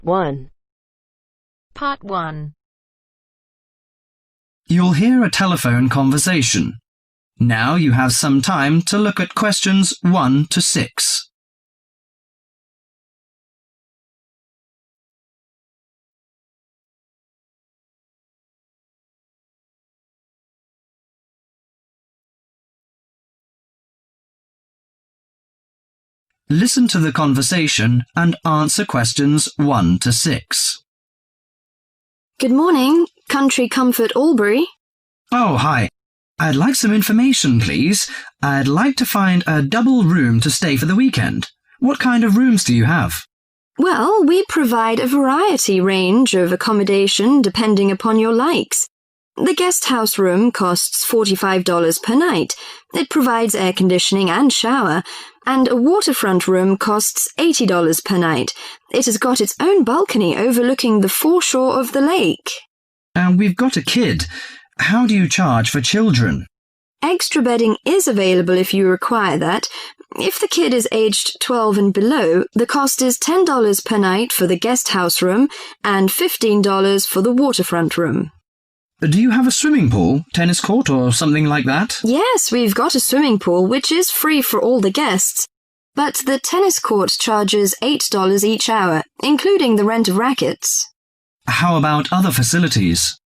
1. Part 1. You'll hear a telephone conversation. Now you have some time to look at questions 1 to 6. Listen to the conversation and answer questions 1 to 6. Good morning, Country Comfort Albury. Oh, hi. I'd like some information, please. I'd like to find a double room to stay for the weekend. What kind of rooms do you have? Well, we provide a variety range of accommodation depending upon your likes. The guest house room costs $45 per night. It provides air conditioning and shower, and a waterfront room costs $80 per night. It has got its own balcony overlooking the foreshore of the lake. We've got a kid. How do you charge for children? Extra bedding is available if you require that. If the kid is aged 12 and below, the cost is $10 per night for the guest house room and $15 for the waterfront room. Do you have a swimming pool, tennis court or something like that? Yes, we've got a swimming pool, which is free for all the guests. But the tennis court charges $8 each hour, including the rent of rackets. How about other facilities?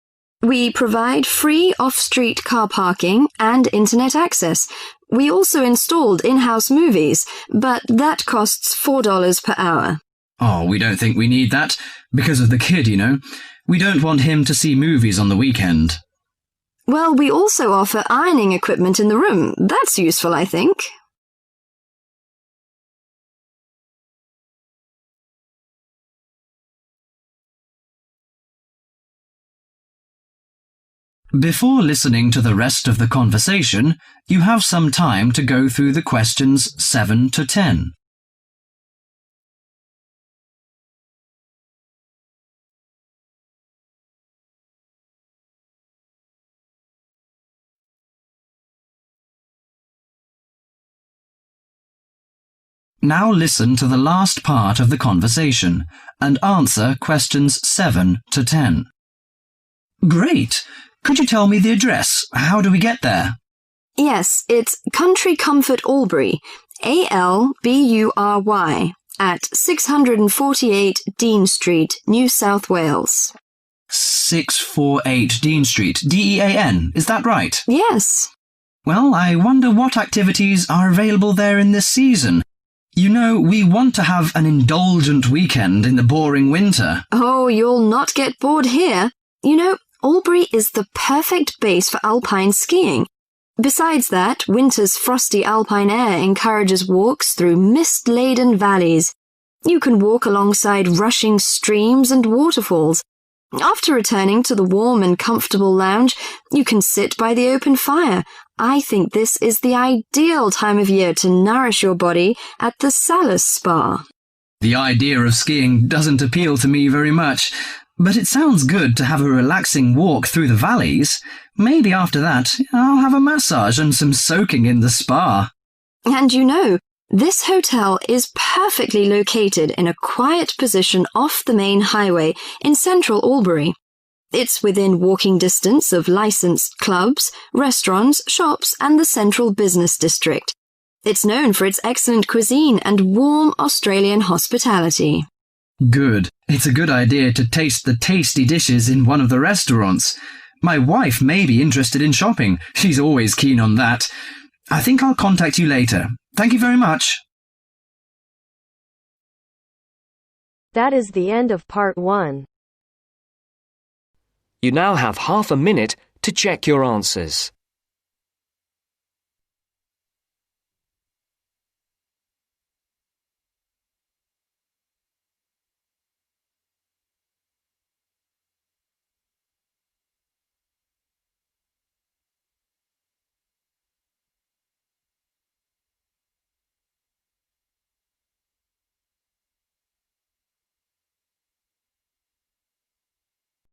We provide free off-street car parking and internet access. We also installed in-house movies, but that costs $4 per hour. Oh, we don't think we need that. Because of the kid, you know. We don't want him to see movies on the weekend. Well, we also offer ironing equipment in the room. That's useful, I think. Before listening to the rest of the conversation, you have some time to go through the questions 7 to 10. Now listen to the last part of the conversation and answer questions 7 to 10. Great! Could you tell me the address? How do we get there? Yes, it's Country Comfort Albury, Albury, at 648 Dean Street, New South Wales. 648 Dean Street, Dean, is that right? Yes. Well, I wonder what activities are available there in this season. You know, we want to have an indulgent weekend in the boring winter. Oh, you'll not get bored here. You know, Albury is the perfect base for alpine skiing. Besides that, winter's frosty alpine air encourages walks through mist-laden valleys. You can walk alongside rushing streams and waterfalls. After returning to the warm and comfortable lounge, you can sit by the open fire. I think this is the ideal time of year to nourish your body at the Salus Spa. The idea of skiing doesn't appeal to me very much, but it sounds good to have a relaxing walk through the valleys. Maybe after that, I'll have a massage and some soaking in the spa. And you know, this hotel is perfectly located in a quiet position off the main highway in central Albury. It's within walking distance of licensed clubs, restaurants, shops, and the central business district. It's known for its excellent cuisine and warm Australian hospitality. Good. It's a good idea to taste the tasty dishes in one of the restaurants. My wife may be interested in shopping. She's always keen on that. I think I'll contact you later. Thank you very much. That is the end of part 1. You now have half a minute to check your answers.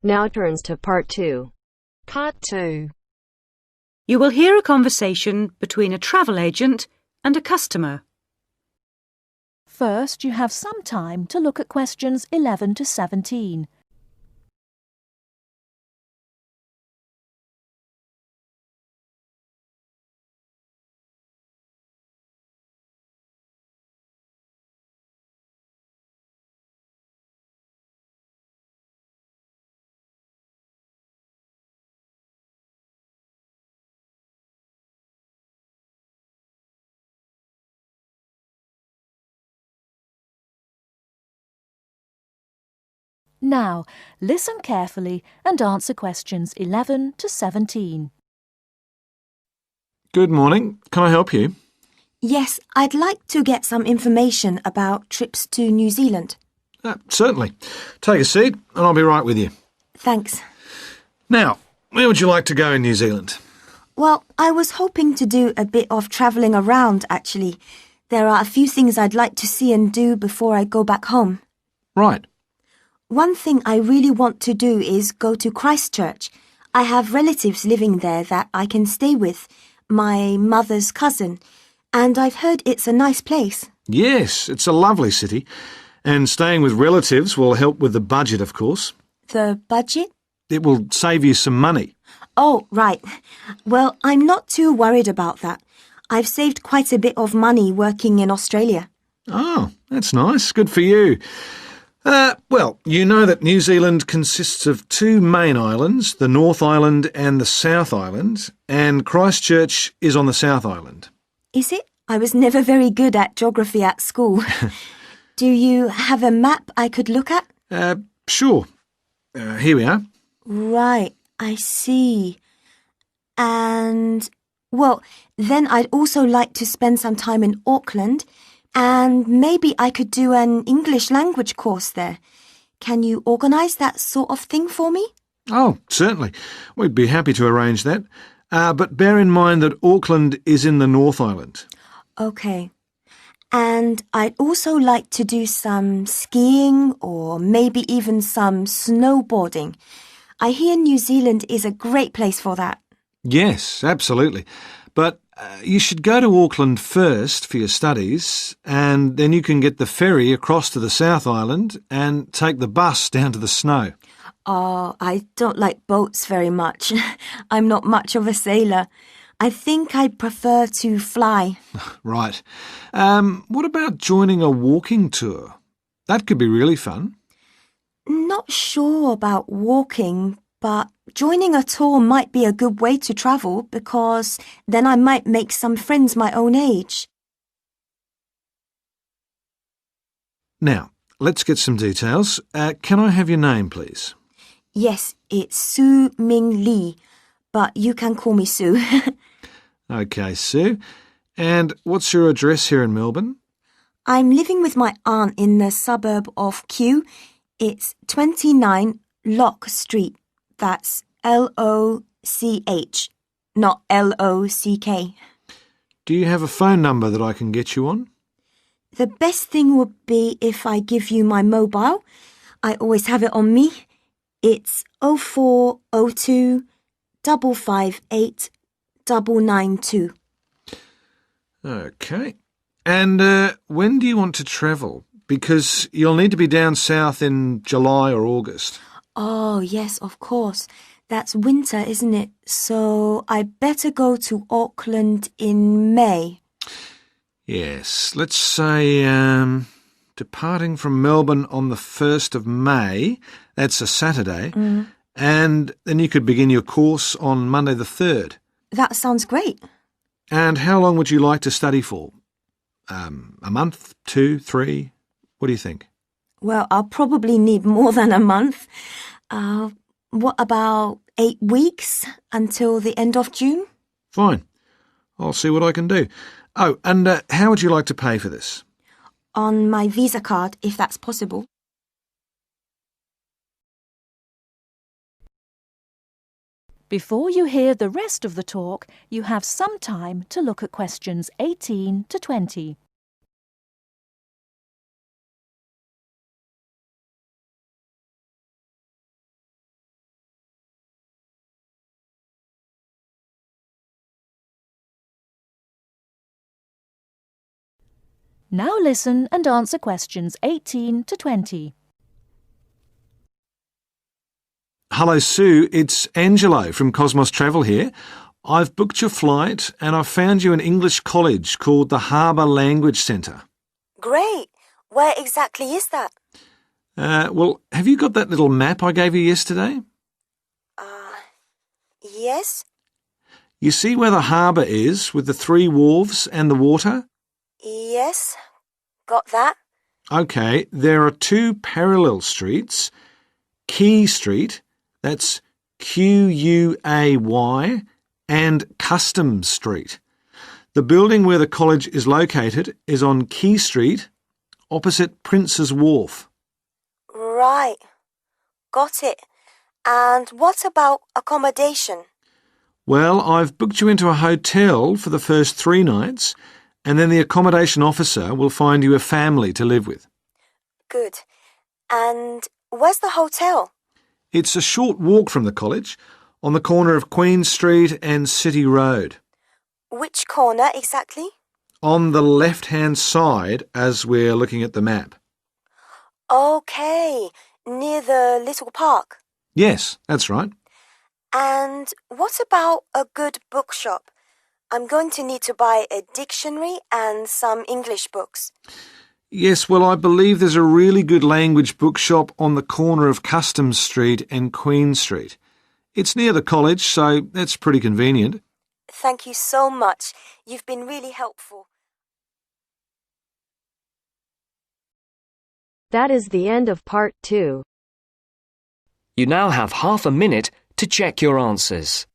Now turns to part 2. Part 2. You will hear a conversation between a travel agent and a customer. First, you have some time to look at questions 11 to 17. Now, listen carefully and answer questions 11 to 17. Good morning. Can I help you? Yes, I'd like to get some information about trips to New Zealand. Certainly. Take a seat and I'll be right with you. Thanks. Now, where would you like to go in New Zealand? Well, I was hoping to do a bit of travelling around, actually. There are a few things I'd like to see and do before I go back home. Right. One thing I really want to do is go to Christchurch. I have relatives living there that I can stay with, my mother's cousin, and I've heard it's a nice place. Yes, it's a lovely city. And staying with relatives will help with the budget, of course. The budget? It will save you some money. Oh, right. Well, I'm not too worried about that. I've saved quite a bit of money working in Australia. Oh, that's nice. Good for you. Well, you know that New Zealand consists of two main islands, the North Island and the South Island, and Christchurch is on the South Island. Is it? I was never very good at geography at school. Do you have a map I could look at? Sure. Here we are. Right, I see. And, well, then I'd also like to spend some time in Auckland, and maybe I could do an English language course there. Can you organise that sort of thing for me? Oh, certainly. We'd be happy to arrange that. But bear in mind that Auckland is in the North Island. OK. And I'd also like to do some skiing or maybe even some snowboarding. I hear New Zealand is a great place for that. Yes, absolutely. But you should go to Auckland first for your studies, and then you can get the ferry across to the South Island and take the bus down to the snow. Oh, I don't like boats very much. I'm not much of a sailor. I think I'd prefer to fly. Right. What about joining a walking tour? That could be really fun. Not sure about walking, but joining a tour might be a good way to travel because then I might make some friends my own age. Now, let's get some details. Can I have your name, please? Yes, it's Su Ming Lee, but you can call me Sue. OK, Sue. And what's your address here in Melbourne? I'm living with my aunt in the suburb of Kew. It's 29 Lock Street. That's L-O-C-H, not L-O-C-K. Do you have a phone number that I can get you on? The best thing would be if I give you my mobile. I always have it on me. It's 0402 558 992. OK. And when do you want to travel? Because you'll need to be down south in July or August. Oh, yes, of course. That's winter, isn't it? So I better go to Auckland in May. Yes, let's say departing from Melbourne on the 1st of May, that's a Saturday, and then you could begin your course on Monday the 3rd. That sounds great. And how long would you like to study for? A month, 2, 3? What do you think? Well, I'll probably need more than a month. What about 8 weeks until the end of June? Fine. I'll see what I can do. Oh, and how would you like to pay for this? On my Visa card, if that's possible. Before you hear the rest of the talk, you have some time to look at questions 18 to 20. Now listen and answer questions 18 to 20. Hello, Sue. It's Angelo from Cosmos Travel here. I've booked your flight and I've found you an English college called the Harbour Language Centre. Great. Where exactly is that? Well, have you got that little map I gave you yesterday? Yes? You see where the harbour is with the 3 wharves and the water? Yes. Got that? OK, there are 2 parallel streets. Quay Street, that's Quay, and Customs Street. The building where the college is located is on Quay Street, opposite Prince's Wharf. Right. Got it. And what about accommodation? Well, I've booked you into a hotel for the first 3 nights, and then the accommodation officer will find you a family to live with. Good. And where's the hotel? It's a short walk from the college, on the corner of Queen Street and City Road. Which corner exactly? On the left-hand side as we're looking at the map. Okay. Near the little park. Yes, that's right. And what about a good bookshop? I'm going to need to buy a dictionary and some English books. Yes, well, I believe there's a really good language bookshop on the corner of Customs Street and Queen Street. It's near the college, so that's pretty convenient. Thank you so much. You've been really helpful. That is the end of part 2. You now have half a minute to check your answers.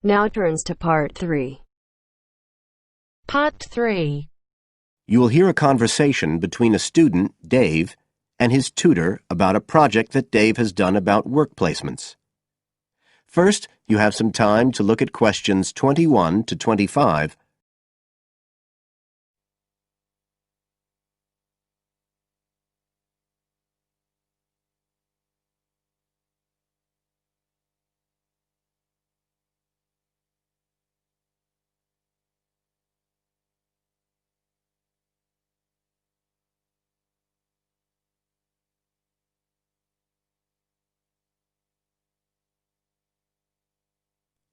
Now turns to part 3. Part 3. You will hear a conversation between a student, Dave, and his tutor about a project that Dave has done about work placements. First, you have some time to look at questions 21 to 25.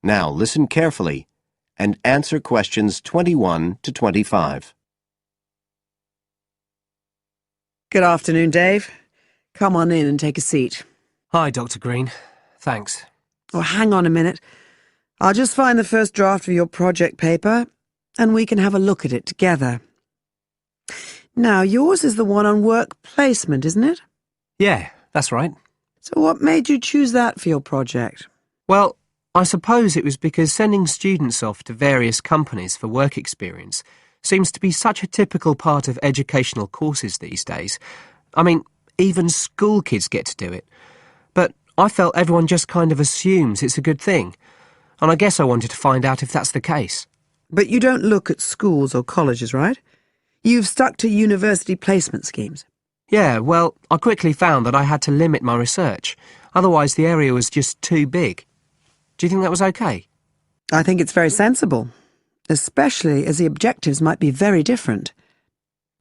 Now listen carefully and answer questions 21 to 25. Good afternoon, Dave. Come on in and take a seat. Hi, Dr. Green. Thanks. Oh, hang on a minute. I'll just find the first draft of your project paper and we can have a look at it together. Now, yours is the one on work placement, isn't it? Yeah, that's right. So what made you choose that for your project? Well, I suppose it was because sending students off to various companies for work experience seems to be such a typical part of educational courses these days. I mean, even school kids get to do it. But I felt everyone just kind of assumes it's a good thing. And I guess I wanted to find out if that's the case. But you don't look at schools or colleges, right? You've stuck to university placement schemes. Yeah, well, I quickly found that I had to limit my research. Otherwise, the area was just too big. Do you think that was okay? I think it's very sensible, especially as the objectives might be very different.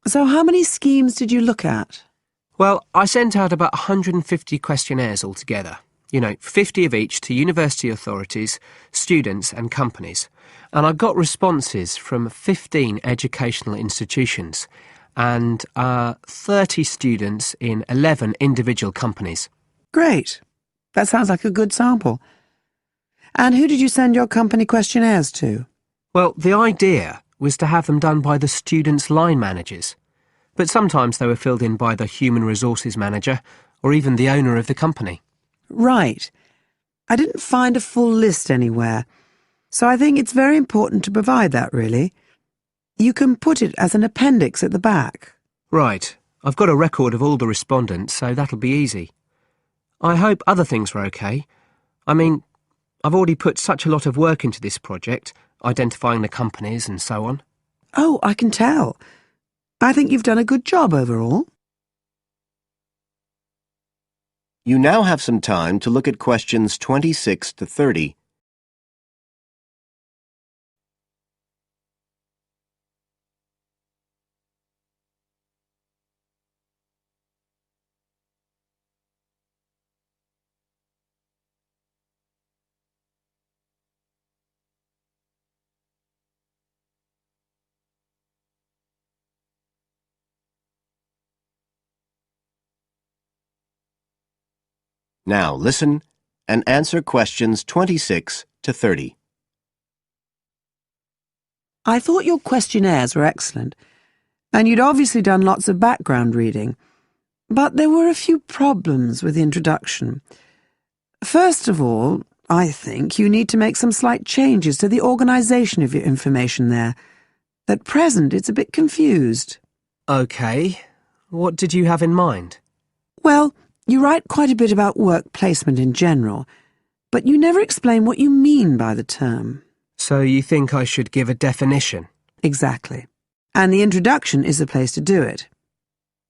So how many schemes did you look at? Well, I sent out about 150 questionnaires altogether. 50 of each to university authorities, students and companies. And I got responses from 15 educational institutions and 30 students in 11 individual companies. Great. That sounds like a good sample. And who did you send your company questionnaires to? Well, the idea was to have them done by the students' line managers. But sometimes they were filled in by the human resources manager or even the owner of the company. Right. I didn't find a full list anywhere. So I think it's very important to provide that, really. You can put it as an appendix at the back. Right. I've got a record of all the respondents, so that'll be easy. I hope other things were okay. I mean, I've already put such a lot of work into this project, identifying the companies and so on. Oh, I can tell. I think you've done a good job overall. You now have some time to look at questions 26 to 30. Now listen and answer questions 26 to 30. I thought your questionnaires were excellent, and you'd obviously done lots of background reading, but there were a few problems with the introduction. First of all, I think you need to make some slight changes to the organisation of your information there. At present, it's a bit confused. OK. What did you have in mind? Well, you write quite a bit about work placement in general, but you never explain what you mean by the term. So you think I should give a definition? Exactly. And the introduction is the place to do it.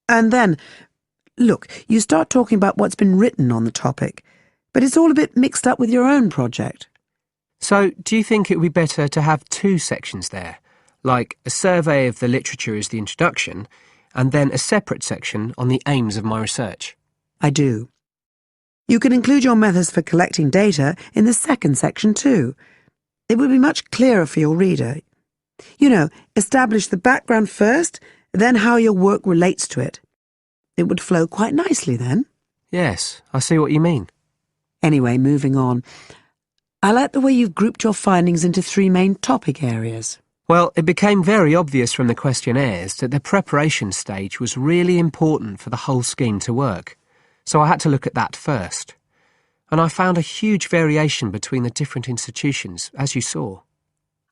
And then, look, you start talking about what's been written on the topic, but it's all a bit mixed up with your own project. So do you think it would be better to have two sections there, like a survey of the literature as the introduction, and then a separate section on the aims of my research? I do. You can include your methods for collecting data in the second section too. It would be much clearer for your reader. You know, establish the background first, then how your work relates to it. It would flow quite nicely then. Yes, I see what you mean. Anyway, moving on. I like the way you've grouped your findings into three main topic areas. Well, it became very obvious from the questionnaires that the preparation stage was really important for the whole scheme to work. So I had to look at that first. And I found a huge variation between the different institutions, as you saw.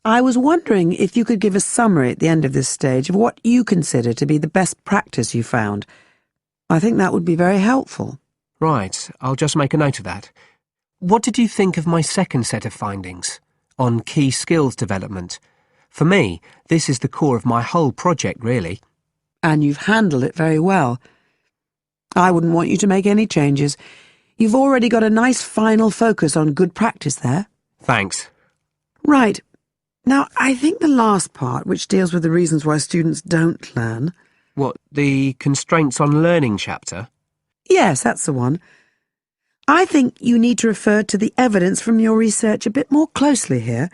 I was wondering if you could give a summary at the end of this stage of what you consider to be the best practice you found. I think that would be very helpful. Right, I'll just make a note of that. What did you think of my second set of findings on key skills development? For me, this is the core of my whole project, really. And you've handled it very well. I wouldn't want you to make any changes. You've already got a nice final focus on good practice there. Thanks. Right. Now, I think the last part, which deals with the reasons why students don't learn... What, the constraints on learning chapter? Yes, that's the one. I think you need to refer to the evidence from your research a bit more closely here.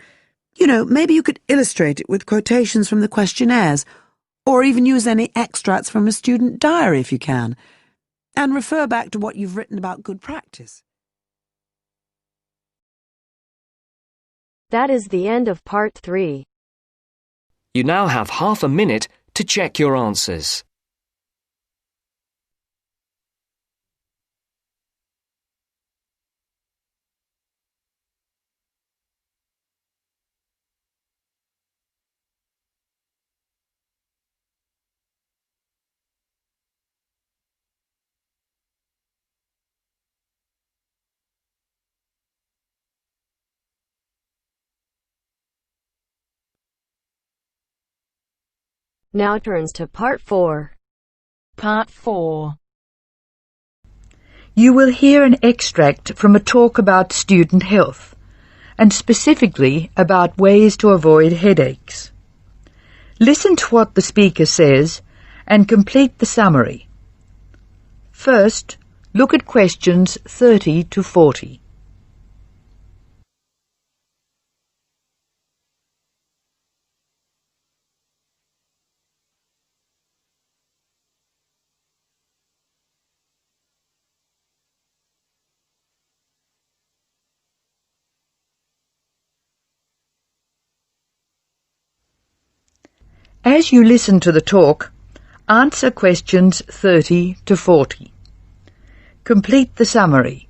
You know, maybe you could illustrate it with quotations from the questionnaires, or even use any extracts from a student diary if you can, and refer back to what you've written about good practice. That is the end of part 3. You now have half a minute to check your answers. Now turns to part 4. Part 4. You will hear an extract from a talk about student health, and specifically about ways to avoid headaches. Listen to what the speaker says and complete the summary. First, look at questions 30 to 40. As you listen to the talk, answer questions 30 to 40. Complete the summary.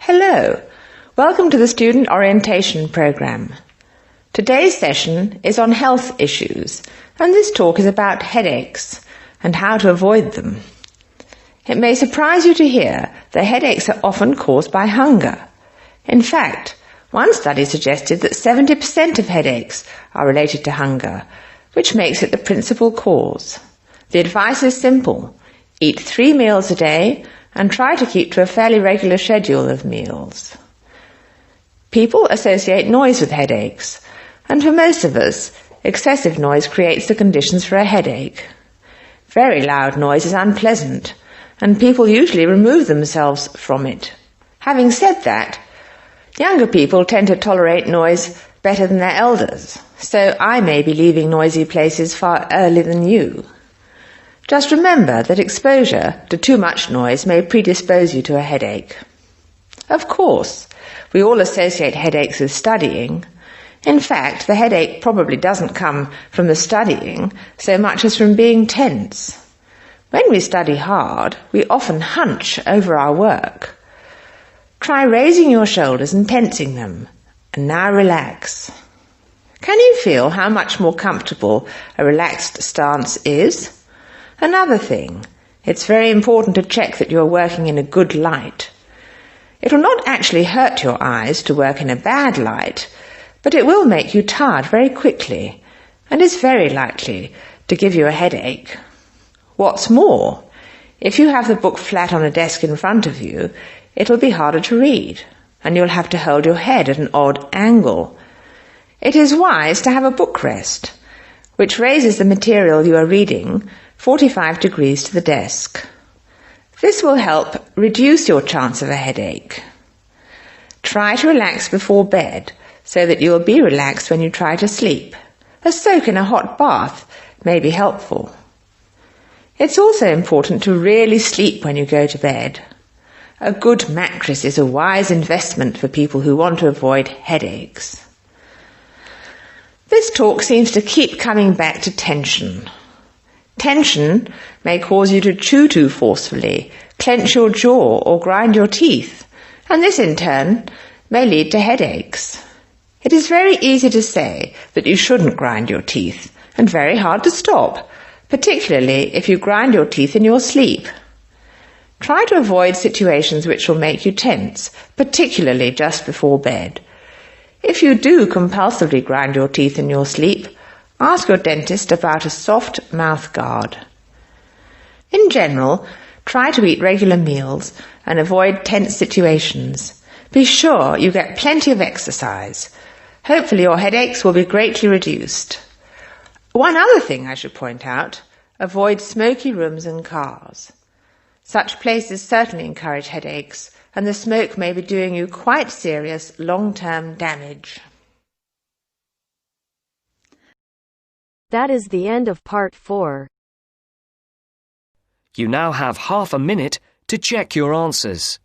Hello, welcome to the Student Orientation Programme. Today's session is on health issues, and this talk is about headaches and how to avoid them. It may surprise you to hear that headaches are often caused by hunger. In fact, one study suggested that 70% of headaches are related to hunger, which makes it the principal cause. The advice is simple. Eat 3 meals a day and try to keep to a fairly regular schedule of meals. People associate noise with headaches, and for most of us, excessive noise creates the conditions for a headache. Very loud noise is unpleasant, and people usually remove themselves from it. Having said that, younger people tend to tolerate noise better than their elders, so I may be leaving noisy places far earlier than you. Just remember that exposure to too much noise may predispose you to a headache. Of course, we all associate headaches with studying. In fact, the headache probably doesn't come from the studying so much as from being tense. When we study hard, we often hunch over our work. Try raising your shoulders and tensing them, and now relax. Can you feel how much more comfortable a relaxed stance is? Another thing, it's very important to check that you're working in a good light. It will not actually hurt your eyes to work in a bad light, but it will make you tired very quickly and is very likely to give you a headache. What's more, if you have the book flat on a desk in front of you, it will be harder to read, and you'll have to hold your head at an odd angle. It is wise to have a book rest, which raises the material you are reading 45 degrees to the desk. This will help reduce your chance of a headache. Try to relax before bed so that you will be relaxed when you try to sleep. A soak in a hot bath may be helpful. It's also important to really sleep when you go to bed. A good mattress is a wise investment for people who want to avoid headaches. This talk seems to keep coming back to tension. Tension may cause you to chew too forcefully, clench your jaw or grind your teeth, and this in turn may lead to headaches. It is very easy to say that you shouldn't grind your teeth, and very hard to stop, particularly if you grind your teeth in your sleep. Try to avoid situations which will make you tense, particularly just before bed. If you do compulsively grind your teeth in your sleep, ask your dentist about a soft mouth guard. In general, try to eat regular meals and avoid tense situations. Be sure you get plenty of exercise. Hopefully your headaches will be greatly reduced. One other thing I should point out, avoid smoky rooms and cars. Such places certainly encourage headaches, and the smoke may be doing you quite serious long-term damage. That is the end of part 4. You now have half a minute to check your answers.